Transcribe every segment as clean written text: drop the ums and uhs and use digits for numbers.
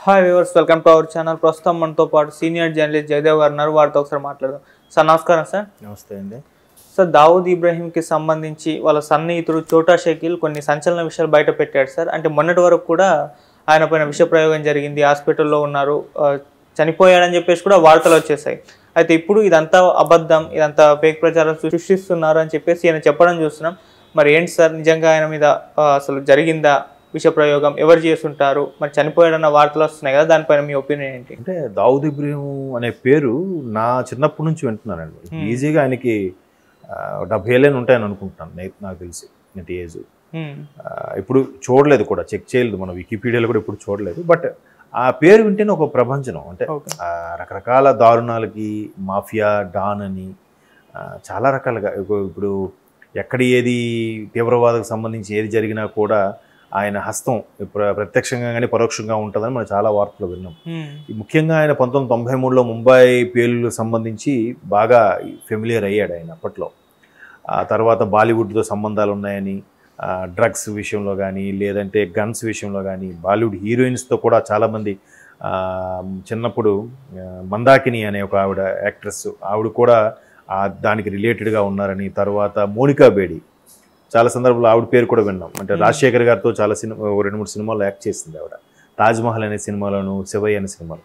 Hi viewers, welcome to our channel. ప్రస్తుతం మనతో పాటు సీనియర్ జర్నలిస్ట్ జయదేవ్ గారు ఉన్నారు. వారితో ఒకసారి మాట్లాడదాం. సార్ నమస్కారం. సార్ నమస్తే అండి. సార్, దావూద్ ఇబ్రాహీంకి సంబంధించి వాళ్ళ సన్నిహితుడు చోటా షకీల్ కొన్ని సంచలన విషయాలు బయట పెట్టాడు సార్. అంటే మొన్నటి వరకు కూడా ఆయన పైన విష ప్రయోగం జరిగింది, హాస్పిటల్లో ఉన్నారు, చనిపోయాడని చెప్పేసి కూడా వార్తలు వచ్చేసాయి. అయితే ఇప్పుడు ఇదంతా అబద్ధం, ఇదంతా ఫేక్ ప్రచారం సృష్టిస్తున్నారు అని చెప్పేసి ఆయన చెప్పడం చూస్తున్నాం. మరి ఏంటి సార్, నిజంగా ఆయన మీద అసలు జరిగిందా విష ప్రయోగం? ఎవరు చేస్తుంటారు? మరి చనిపోయాడన్న వార్తలు వస్తున్నాయి కదా, దానిపైన మీ ఒపీనియన్ ఏంటి? అంటే దావూద్ ఇబ్రాహీం అనే పేరు నా చిన్నప్పటి నుంచి వింటున్నానండి. ఈజీగా ఆయనకి 70 ఏళ్ళని ఉంటాయని అనుకుంటున్నాను, నాకు తెలిసి ఇంత ఏజ్. ఇప్పుడు చూడలేదు కూడా, చెక్ చేయలేదు, మన వికీపీడియాలో కూడా ఇప్పుడు చూడలేదు. బట్ ఆ పేరు వింటేనే ఒక ప్రభంజనం. అంటే రకరకాల దారుణాలకి మాఫియా, డాన్ అని చాలా రకాలుగా, ఇప్పుడు ఎక్కడ ఏది తీవ్రవాదకు సంబంధించి ఏది జరిగినా కూడా ఆయన హస్తం ప్రత్యక్షంగా కానీ పరోక్షంగా ఉంటుందని మనం చాలా వార్తలు విన్నాం. ముఖ్యంగా ఆయన 1993లో ముంబై పేలులకు సంబంధించి బాగా ఫెమిలియర్ అయ్యాడు ఆయన అప్పట్లో. ఆ తర్వాత బాలీవుడ్తో సంబంధాలు ఉన్నాయని, డ్రగ్స్ విషయంలో కానీ లేదంటే గన్స్ విషయంలో కానీ, బాలీవుడ్ హీరోయిన్స్తో కూడా చాలామంది, చిన్నప్పుడు మందాకిని అనే ఒక ఆవిడ యాక్ట్రెస్, ఆవిడ కూడా దానికి రిలేటెడ్గా ఉన్నారని. తర్వాత మోనికా బేడి, చాలా సందర్భాల్లో ఆవిడ పేరు కూడా విన్నాం. అంటే రాజశేఖర్ గారితో చాలా 2-3 సినిమాలు యాక్ట్ చేసింది ఆవిడ. తాజ్మహల్ అనే సినిమాలోను, శివయ్య అనే సినిమాలో.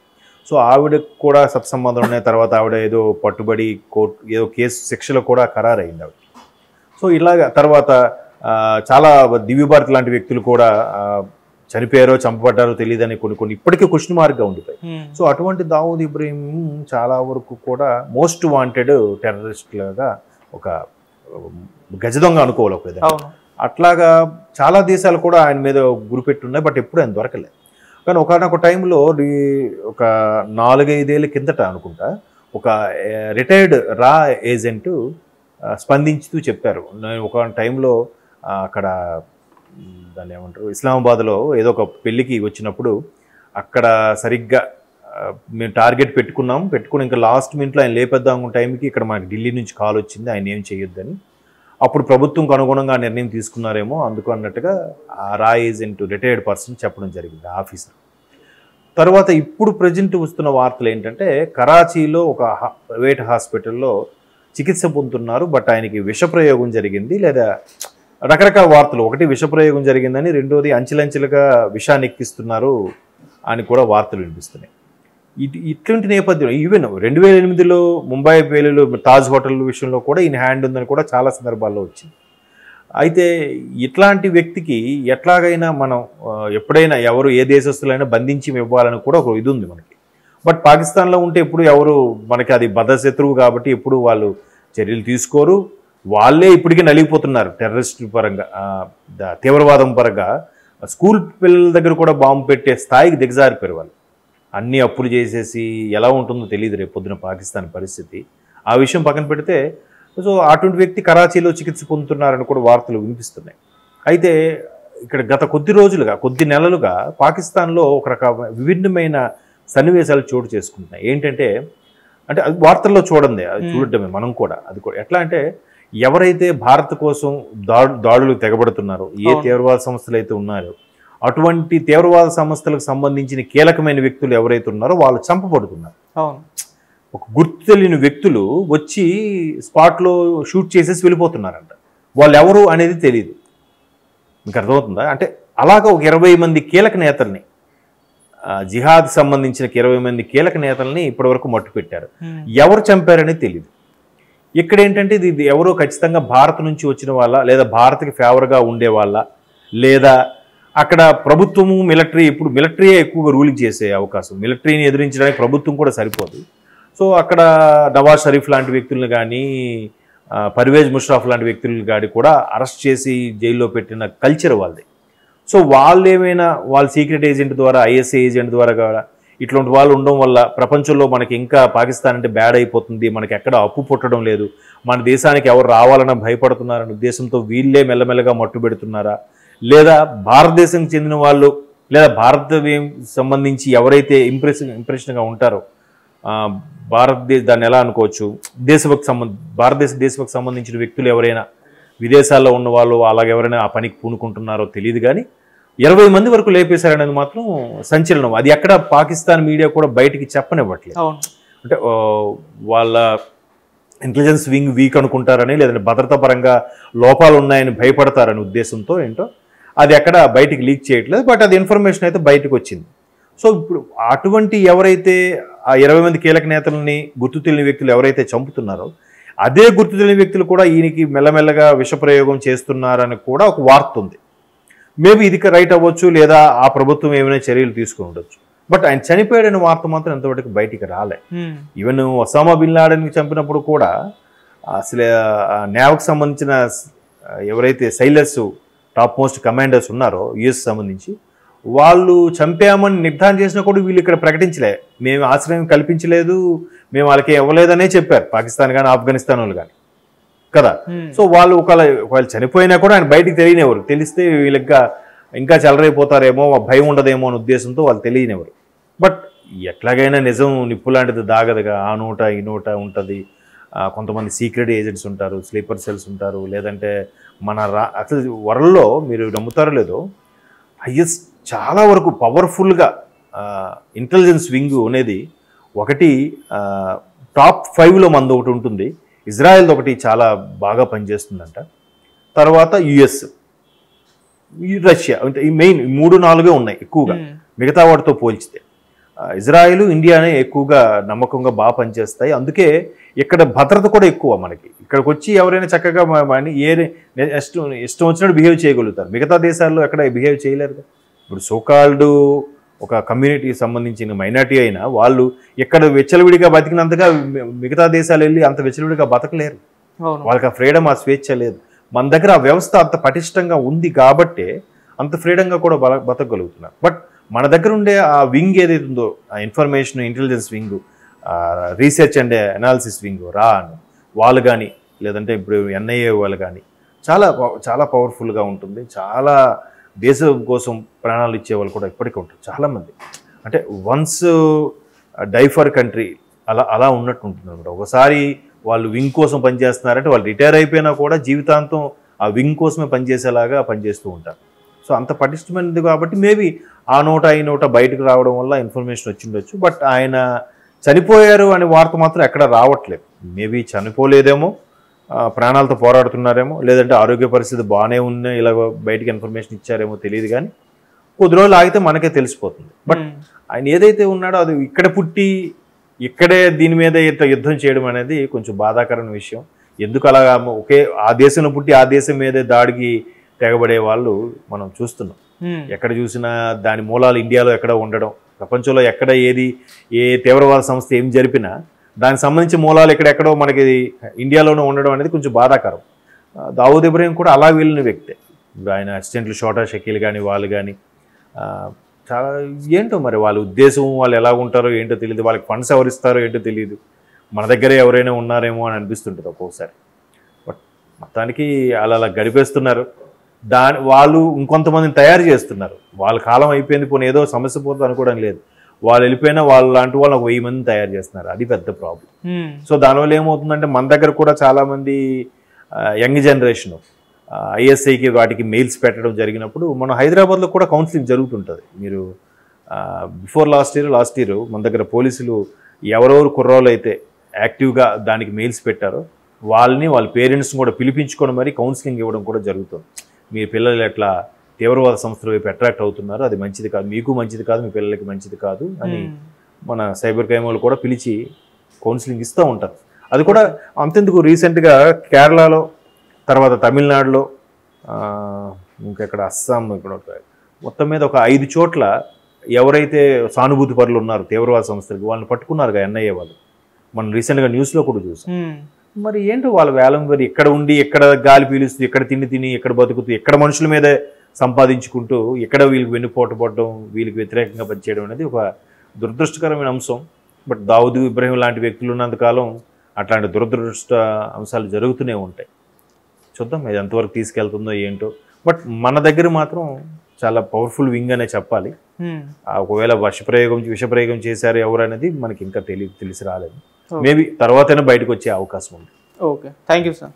సో ఆవిడకు కూడా సత్సంబంధాలు ఉన్నాయి. తర్వాత ఆవిడ ఏదో పట్టుబడి కోర్టు ఏదో కేసు శిక్షలో కూడా ఖరారైంది ఆవిడ. సో ఇలాగ తర్వాత చాలా దివ్యభారతి లాంటి వ్యక్తులు కూడా చనిపోయారో చంపబడ్డారో తెలియదని కొన్ని ఇప్పటికీ క్వశ్చన్ మార్క్గా ఉండిపోయి. సో అటువంటి దావూద్ ఇబ్రాహీం చాలా వరకు కూడా మోస్ట్ వాంటెడ్ టెర్రరిస్ట్లాగా, ఒక గజదొంగ అనుకోవాలి ఒక విధంగా. అట్లాగా చాలా దేశాలు కూడా ఆయన మీద గురిపెట్టి ఉన్నాయి. బట్ ఎప్పుడు ఆయన దొరకలేదు. కానీ ఒకనొక టైంలో ఒక 4-5 ఏళ్ళ కిందట అనుకుంటా, ఒక రిటైర్డ్ రా ఏజెంట్ స్పందించుతూ చెప్పారు. నేను ఒక టైంలో అక్కడ దాన్ని ఏమంటారు, ఇస్లామాబాద్లో ఏదో ఒక పెళ్ళికి వచ్చినప్పుడు అక్కడ సరిగ్గా మేము టార్గెట్ పెట్టుకుని ఇంకా లాస్ట్ మినిట్లో ఆయన లేపేద్దాం టైంకి ఇక్కడ మనకి ఢిల్లీ నుంచి కాల్ వచ్చింది, ఆయన ఏం చేయొద్దని. అప్పుడు ప్రభుత్వంకు అనుగుణంగా నిర్ణయం తీసుకున్నారేమో అందుకు అన్నట్టుగా ఆ రా ఏజెంట్ రిటైర్డ్ పర్సన్ చెప్పడం జరిగింది, ఆఫీసర్. తర్వాత ఇప్పుడు ప్రజెంట్ వస్తున్న వార్తలు ఏంటంటే, కరాచీలో ఒక ప్రైవేట్ హాస్పిటల్లో చికిత్స పొందుతున్నారు. బట్ ఆయనకి విషప్రయోగం జరిగింది, లేదా రకరకాల వార్తలు. ఒకటి విషప్రయోగం జరిగిందని, రెండోది అంచెలంచెలుగా విషాన్ని ఎక్కిస్తున్నారు అని కూడా వార్తలు వినిపిస్తున్నాయి. ఇట్లాంటి నేపథ్యంలో ఈవెన్ 2008లో ముంబై పేలులు, తాజ్ హోటల్ విషయంలో కూడా ఈయన హ్యాండ్ ఉందని కూడా చాలా సందర్భాల్లో వచ్చింది. అయితే ఇట్లాంటి వ్యక్తికి ఎట్లాగైనా మనం ఎప్పుడైనా ఎవరు ఏ దేశస్తులైనా బంధించి ఇవ్వాలని కూడా ఒక ఇది ఉంది మనకి. బట్ పాకిస్తాన్లో ఉంటే ఎప్పుడు ఎవరు మనకి అది బద్ధశత్రువు కాబట్టి ఎప్పుడు వాళ్ళు చర్యలు తీసుకోరు. వాళ్ళే ఇప్పటికీ నలిగిపోతున్నారు టెర్రరిస్ట్ పరంగా, తీవ్రవాదం పరంగా. స్కూల్ పిల్లల దగ్గర కూడా బాంబు పెట్టే స్థాయికి దిగజారిపోయారు వాళ్ళు. అన్ని అప్పులు చేసేసి ఎలా ఉంటుందో తెలియదు రేపు పొద్దున పాకిస్తాన్ పరిస్థితి. ఆ విషయం పక్కన పెడితే, సో అటువంటి వ్యక్తి కరాచీలో చికిత్స పొందుతున్నారని కూడా వార్తలు వినిపిస్తున్నాయి. అయితే ఇక్కడ గత కొద్ది నెలలుగా పాకిస్తాన్లో ఒక రకమైన విభిన్నమైన సన్నివేశాలు చోటు చేసుకుంటున్నాయి. ఏంటంటే, అంటే అది వార్తల్లో చూడడమే మనం కూడా. అది కూడా ఎట్లా అంటే, ఎవరైతే భారత్ కోసం దాడులు తెగబడుతున్నారో, ఏ తీవ్రవాద సంస్థలు అయితే ఉన్నారో, అటువంటి తీవ్రవాద సంస్థలకు సంబంధించిన కీలకమైన వ్యక్తులు ఎవరైతే ఉన్నారో వాళ్ళు చంపబడుతున్నారు. ఒక గుర్తు తెలియని వ్యక్తులు వచ్చి స్పాట్లో షూట్ చేసేసి వెళ్ళిపోతున్నారంట. వాళ్ళు ఎవరు అనేది తెలియదు. మీకు అర్థమవుతుందా? అంటే అలాగా ఒక 20 మంది కీలక నేతల్ని, జిహాద్ సంబంధించిన 20 మంది కీలక నేతల్ని ఇప్పటివరకు మట్టు పెట్టారు. ఎవరు చంపారనేది తెలియదు. ఇక్కడ ఏంటంటే, ఇది ఎవరో ఖచ్చితంగా భారత్ నుంచి వచ్చిన వాళ్ళ, లేదా భారత్కి ఫేవర్గా ఉండే వాళ్ళ, లేదా అక్కడ ప్రభుత్వము మిలిటరీ, ఇప్పుడు మిలిటరీయే ఎక్కువగా రూలింగ్ చేసే అవకాశం. మిలిటరీని ఎదిరించడానికి ప్రభుత్వం కూడా సరిపోదు. సో అక్కడ నవాజ్ షరీఫ్ లాంటి వ్యక్తులను కానీ, పర్వేజ్ ముషర్రఫ్ లాంటి వ్యక్తులను కానీ కూడా అరెస్ట్ చేసి జైల్లో పెట్టిన కల్చర్ వాళ్ళది. సో వాళ్ళు ఏమైనా వాళ్ళ సీక్రెట్ ఏజెంట్ ద్వారా, ఐఎస్ఐ ఏజెంట్ ద్వారా కూడా ఇట్లాంటి వాళ్ళు ఉండడం వల్ల ప్రపంచంలో మనకి ఇంకా పాకిస్తాన్ అంటే బ్యాడ్ అయిపోతుంది, మనకి ఎక్కడ అప్పు పుట్టడం లేదు, మన దేశానికి ఎవరు రావాలన్నా భయపడుతున్నారనే ఉద్దేశంతో వీళ్ళే మెల్లమెల్లగా మట్టు పెడుతున్నారా, లేదా భారతదేశం చెందిన వాళ్ళు, లేదా భారతదేశం సంబంధించి ఎవరైతే ఇంప్రెషన్గా ఉంటారో, దాన్ని ఎలా అనుకోవచ్చు, భారతదేశ దేశభక్తి సంబంధించిన వ్యక్తులు ఎవరైనా విదేశాల్లో ఉన్న వాళ్ళు అలాగెవరైనా ఆ పనికి పూనుకుంటున్నారో తెలియదు. కానీ 20 మంది వరకు లేపేశారనేది మాత్రం సంచలనం. అది ఎక్కడ పాకిస్తాన్ మీడియా కూడా బయటికి చెప్పనివ్వట్లేదు. అంటే వాళ్ళ ఇంటెలిజెన్స్ వింగ్ వీక్ అనుకుంటారని, లేదంటే భద్రతా పరంగా లోపాలు ఉన్నాయని భయపడతారని ఉద్దేశంతో ఏంటో అది ఎక్కడ బయటికి లీక్ చేయట్లేదు. బట్ అది ఇన్ఫర్మేషన్ అయితే బయటకు వచ్చింది. సో ఇప్పుడు అటువంటి ఎవరైతే ఆ 20 మంది కీలక నేతలని గుర్తు తెలియని వ్యక్తులు ఎవరైతే చంపుతున్నారో అదే గుర్తు తెలియని వ్యక్తులు కూడా ఈయనకి మెల్లమెల్లగా విషప్రయోగం చేస్తున్నారని కూడా ఒక వార్త ఉంది. మేబీ ఇది రైట్ అవ్వచ్చు, లేదా ఆ ప్రభుత్వం ఏమైనా చర్యలు తీసుకుని ఉండొచ్చు. బట్ ఆయన చనిపోయాడని వార్త మాత్రం ఎంతవరకు బయటికి రాలే. ఈవెన్ ఒసామా బిన్ లాడెన్ చంపినప్పుడు కూడా అసలు నేవకు సంబంధించిన ఎవరైతే సైలర్స్ టాప్ మోస్ట్ కమాండర్స్ ఉన్నారో యుఎస్ సంబంధించి వాళ్ళు చంపామని నిర్ధారణ చేసినా కూడా వీళ్ళు ఇక్కడ ప్రకటించలే, మేము ఆశ్రయం కల్పించలేదు, మేము వాళ్ళకి ఇవ్వలేదనే చెప్పారు పాకిస్తాన్ కానీ ఆఫ్ఘనిస్తాన్ వాళ్ళు కానీ కదా. సో వాళ్ళు ఒకవేళ చనిపోయినా కూడా ఆయన బయటికి తెలియనివ్వరు. తెలిస్తే వీళ్ళకి ఇంకా చెలరైపోతారేమో, భయం ఉండదేమో అనే ఉద్దేశంతో వాళ్ళు తెలియనివ్వరు. బట్ ఎట్లాగైనా నిజం నిప్పు లాంటిది దాగదుగా, ఆ నోట ఈ నోట ఉంటుంది. కొంతమంది సీక్రెట్ ఏజెంట్స్ ఉంటారు, స్లీపర్ సెల్స్ ఉంటారు, లేదంటే మన అసలు వరల్డ్లో మీరు నమ్ముతారో లేదో హైయెస్ట్ చాలా వరకు పవర్ఫుల్గా ఇంటెలిజెన్స్ వింగ్ అనేది ఒకటి టాప్ 5లో మంది ఒకటి ఉంటుంది. ఇజ్రాయెల్ ఒకటి చాలా బాగా పనిచేస్తుందంట. తర్వాత యుఎస్, రష్యా, ఈ మెయిన్ 3-4 ఉన్నాయి ఎక్కువగా మిగతా వాటితో పోల్చితే. ఇజ్రాయెల్, ఇండియానే ఎక్కువగా నమ్మకంగా బాగా పనిచేస్తాయి. అందుకే ఇక్కడ భద్రత కూడా ఎక్కువ మనకి. ఇక్కడికి వచ్చి ఎవరైనా చక్కగా ఇష్టం వచ్చినట్టు బిహేవ్ చేయగలుగుతారు. మిగతా దేశాల్లో ఎక్కడ బిహేవ్ చేయలేరు. ఇప్పుడు సోకాల్డ్ ఒక కమ్యూనిటీకి సంబంధించిన మైనార్టీ అయినా వాళ్ళు ఇక్కడ వెచ్చలవిడిగా బతికినంతగా మిగతా దేశాలు వెళ్ళి అంత వెచ్చలవిడిగా బతకలేరు. వాళ్ళకి ఆ ఫ్రీడమ్, ఆ స్వేచ్ఛ లేదు. మన దగ్గర ఆ వ్యవస్థ అంత పటిష్టంగా ఉంది కాబట్టే అంత ఫ్రీడంగా కూడా బతకగలుగుతున్నారు. బట్ మన దగ్గర ఉండే ఆ వింగ్ ఏదైతే ఉందో, ఆ information intelligence wing, research and analysis wing అని వాళ్ళు కానీ, లేదంటే ఇప్పుడు ఎన్ఐఏ వాళ్ళు కానీ చాలా చాలా పవర్ఫుల్గా ఉంటుంది. చాలా దేశం కోసం ప్రాణాలు ఇచ్చే వాళ్ళు కూడా ఇప్పటికీ ఉంటారు చాలామంది. అంటే వన్స్ డై ఫర్ కంట్రీ అలా ఉన్నట్టు ఉంటుంది అనమాట. ఒకసారి వాళ్ళు వింగ్ కోసం పనిచేస్తున్నారంటే వాళ్ళు రిటైర్ అయిపోయినా కూడా జీవితాంతం ఆ వింగ్ కోసమే పనిచేసేలాగా పనిచేస్తూ ఉంటారు. సో అంత పటిష్టమైనది కాబట్టి మేబీ ఆ నోట ఈ నోట బయటకు రావడం వల్ల ఇన్ఫర్మేషన్ వచ్చిండొచ్చు. బట్ ఆయన చనిపోయారు అనే వార్త మాత్రం ఎక్కడ రావట్లేదు. మేబీ చనిపోలేదేమో, ప్రాణాలతో పోరాడుతున్నారేమో, లేదంటే ఆరోగ్య పరిస్థితి బాగానే ఉన్న ఇలా బయటికి ఇన్ఫర్మేషన్ ఇచ్చారేమో తెలియదు. కానీ కొద్ది రోజులు ఆగితే మనకే తెలిసిపోతుంది. బట్ ఆయన ఏదైతే ఉన్నాడో అది ఇక్కడ పుట్టి ఇక్కడే దీని మీద యుద్ధం చేయడం అనేది కొంచెం బాధాకరమైన విషయం. ఎందుకు అలా ఒకే ఆ దేశంలో పుట్టి ఆ దేశం మీదే దాడికి తెగబడే వాళ్ళు మనం చూస్తున్నాం. ఎక్కడ చూసినా దాని మూలాలు ఇండియాలో ఎక్కడ ఉండడం, ప్రపంచంలో ఎక్కడ ఏ తీవ్రవాద సంస్థ ఏం జరిపినా దానికి సంబంధించి మూలాలు ఎక్కడెక్కడో మనకి ఇండియాలోనే ఉండడం అనేది కొంచెం బాధాకరం. దావూద్ ఇబ్రహీం కూడా అలా వెళ్ళిన వ్యక్తే. ఆయన అసిస్టెంట్లు షోటా షకీల్ కానీ వాళ్ళు కానీ చాలా ఏంటో మరి వాళ్ళ ఉద్దేశం, వాళ్ళు ఎలా ఉంటారో ఏంటో తెలియదు, వాళ్ళకి ఫండ్స్ ఎవరిస్తారో ఏంటో తెలియదు. మన దగ్గరే ఎవరైనా ఉన్నారేమో అని అనిపిస్తుంటుంది ఒక్కోసారి. బట్ మొత్తానికి అలా గడిపేస్తున్నారు. వాళ్ళు ఇంకొంతమందిని తయారు చేస్తున్నారు. వాళ్ళ కాలం అయిపోయింది, పోనీ ఏదో సమస్య పోతుంది అనుకోవడం లేదు. వాళ్ళు వెళ్ళిపోయినా వాళ్ళు లాంటి వాళ్ళు 1000 మందిని తయారు చేస్తున్నారు. అది పెద్ద ప్రాబ్లం. సో దానివల్ల ఏమవుతుందంటే మన దగ్గర కూడా చాలామంది యంగ్ జనరేషన్ ఐఎస్ఐకి వాటికి మెయిల్స్ పెట్టడం జరిగినప్పుడు మన హైదరాబాద్లో కూడా కౌన్సిలింగ్ జరుగుతుంటుంది. మీరు బిఫోర్ లాస్ట్ ఇయర్ మన దగ్గర పోలీసులు ఎవరెవరు కుర్రోళ్ళు అయితే యాక్టివ్గా దానికి మెయిల్స్ పెట్టారో వాళ్ళ పేరెంట్స్ని కూడా పిలిపించుకొని మరి కౌన్సిలింగ్ ఇవ్వడం కూడా జరుగుతుంది. మీ పిల్లలు ఎట్లా తీవ్రవాద సంస్థల వైపు అట్రాక్ట్ అవుతున్నారు, అది మంచిది కాదు, మీకు మంచిది కాదు, మీ పిల్లలకి మంచిది కాదు అని మన సైబర్ క్రైమ్ వాళ్ళు కూడా పిలిచి కౌన్సిలింగ్ ఇస్తూ ఉంటారు. అది కూడా అంతెందుకు రీసెంట్గా కేరళలో, తర్వాత తమిళనాడులో, ఇంకెక్కడ అస్సాం, ఇక్కడ మొత్తం మీద ఒక 5 చోట్ల ఎవరైతే సానుభూతి పరులు ఉన్నారు తీవ్రవాద సంస్థలకు వాళ్ళని పట్టుకున్నారుగా ఎన్ఐఏ వాళ్ళు. మనం రీసెంట్గా న్యూస్లో కూడా చూసాం. మరి ఏంటో వాళ్ళ వేలం మరి ఇక్కడ ఉండి ఎక్కడ గాలి పీలుస్తూ, ఎక్కడ తిని ఎక్కడ బతుకుతూ, ఎక్కడ మనుషుల మీదే సంపాదించుకుంటూ, ఎక్కడ వీళ్ళకి వెన్నుపోటు పడడం, వీళ్ళకి వ్యతిరేకంగా పనిచేయడం అనేది ఒక దురదృష్టకరమైన అంశం. బట్ దావూద్ ఇబ్రహీం లాంటి వ్యక్తులు ఉన్నంతకాలం అట్లాంటి దురదృష్ట అంశాలు జరుగుతూనే ఉంటాయి. చూద్దాం ఇది ఎంతవరకు తీసుకెళ్తుందో ఏంటో. బట్ మన దగ్గర మాత్రం చాలా పవర్ఫుల్ వింగ్ అనే చెప్పాలి. ఒకవేళ విషప్రయోగం చేశారు ఎవరు అనేది మనకి ఇంకా తెలిసి రాలేదు. మేబీ తర్వాతైనా బయటకు వచ్చే అవకాశం ఉంది. Okay, thank you sir.